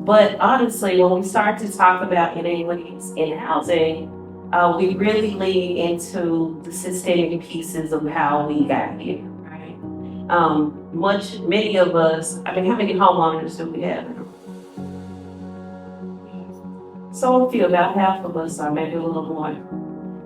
But honestly, when we start to talk about inequities in housing, we really lean into the systemic pieces of how we got here, right? Many of us, I mean, how many homeowners do we have? So a few, about half of us, or maybe a little more.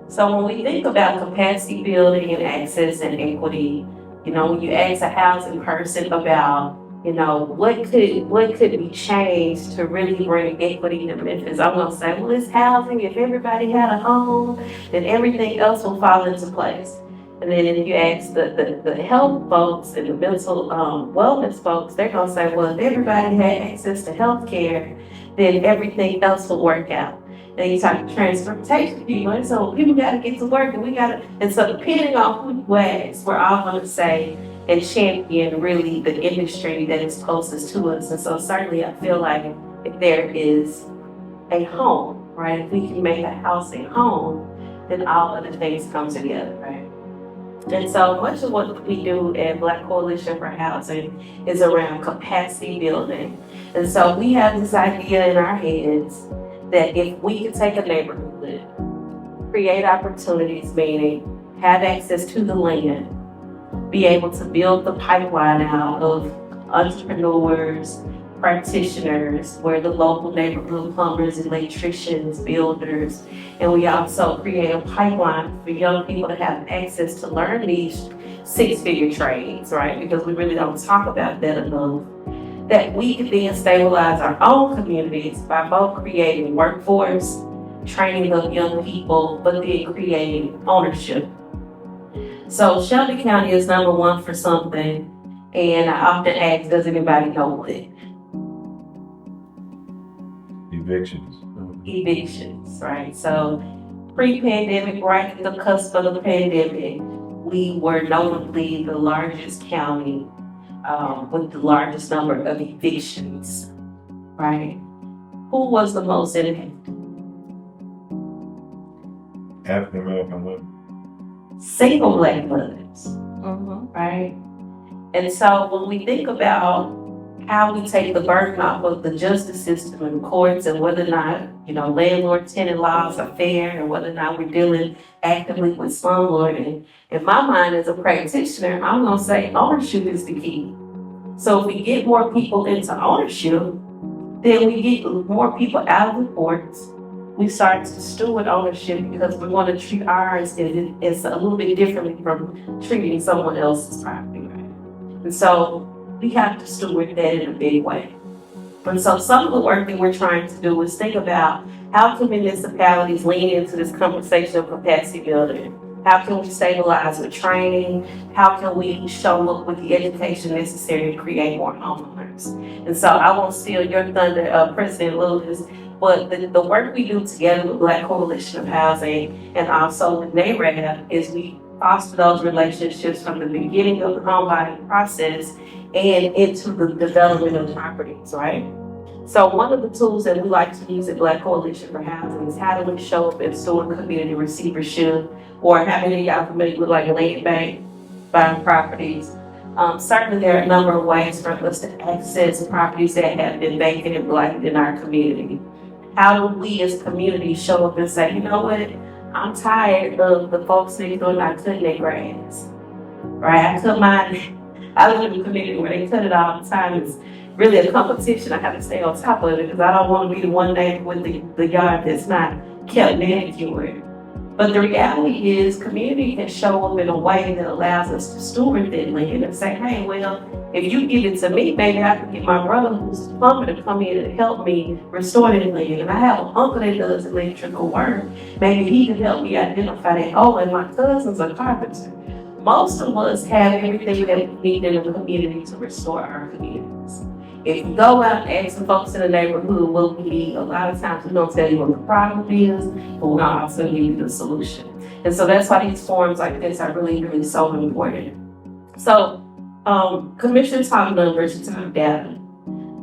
So when we think about capacity building and access and equity, when you ask a housing person about, what could be changed to really bring equity to Memphis, I'm gonna say, well, it's housing. If everybody had a home, then everything else will fall into place. And then if you ask the health folks and the mental wellness folks, they're gonna say, well, if everybody had access to health care, then everything else will work out. And you talk transportation people, and so people got to get to work, and so depending on who you ask, we're all going to say and champion really the industry that is closest to us. And so certainly I feel like if there is a home, right, if we can make a house a home, then all other things come together, right? And so much of what we do at Black Coalition for Housing is around capacity building. And so we have this idea in our heads that if we could take a neighborhood, create opportunities, meaning have access to the land, be able to build the pipeline out of entrepreneurs, practitioners, where the local neighborhood plumbers, electricians, builders, and we also create a pipeline for young people to have access to learn these six-figure trades, right? Because we really don't talk about that enough. That we can then stabilize our own communities by both creating workforce, training of young people, but then creating ownership. So Shelby County is number one for something, and I often ask, does anybody know what? Evictions, right? So pre-pandemic, right at the cusp of the pandemic, we were notably the largest county with the largest number of evictions, right? Who was the most impacted? African American women. Single Black mothers, right? And so when we think about how we take the burden off of the justice system and courts and whether or not, landlord-tenant laws are fair and whether or not we're dealing actively with slumlording, in my mind as a practitioner, I'm gonna say ownership is the key. So if we get more people into ownership, then we get more people out of the courts. We start to steward ownership because we want to treat ours as a little bit differently from treating someone else's property, right? And so we have to steward that in a big way. And so some of the work that we're trying to do is think about how can municipalities lean into this conversation of capacity building? How can we stabilize with training? How can we show up with the education necessary to create more homeowners? And so I won't steal your thunder, President Lewis, but the work we do together with Black Coalition of Housing and also with NARAB is we foster those relationships from the beginning of the home buying process and into the development of properties, right? So one of the tools that we like to use at Black Coalition for Housing is how do we show up in steward community receivership, or how many of y'all familiar with like land bank buying properties? Certainly there are a number of ways for us to access properties that have been vacant and blighted in our community. How do we as communities show up and say, you know what, I'm tired of the folks next door not cutting their grass, right? I live in a community where they cut it all the time. It's really a competition. I have to stay on top of it because I don't want to be the one neighbor with the yard that's not kept manicured. But the reality is community can show up in a way that allows us to steward that land and say, hey, well, if you give it to me, maybe I can get my brother who's a plumber to come in and help me restore that land. And I have an uncle that does electrical work. Maybe he can help me identify that. Oh, and my cousin's a carpenter. Most of us have everything that we need in the community to restore our communities. If you go out and ask some folks in the neighborhood what we need, a lot of times we don't tell you what the problem is, but we'll also give you the solution. And so that's why these forums like this are really, really so important. So, Commission top numbers, top data.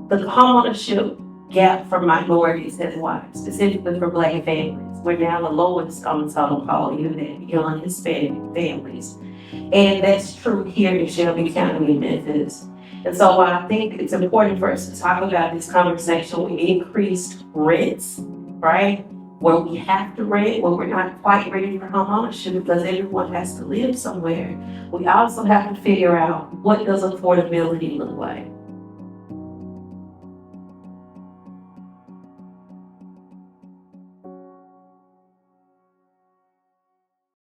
The homeownership gap for minorities has widened, specifically for Black families. We're now the lowest on the total poll, even beyond Hispanic families. And that's true here in Shelby County, Memphis. And so while I think it's important for us to talk about this conversation with increased rents, right? Where we have to rent, where we're not quite ready for home ownership because everyone has to live somewhere. We also have to figure out what does affordability look like.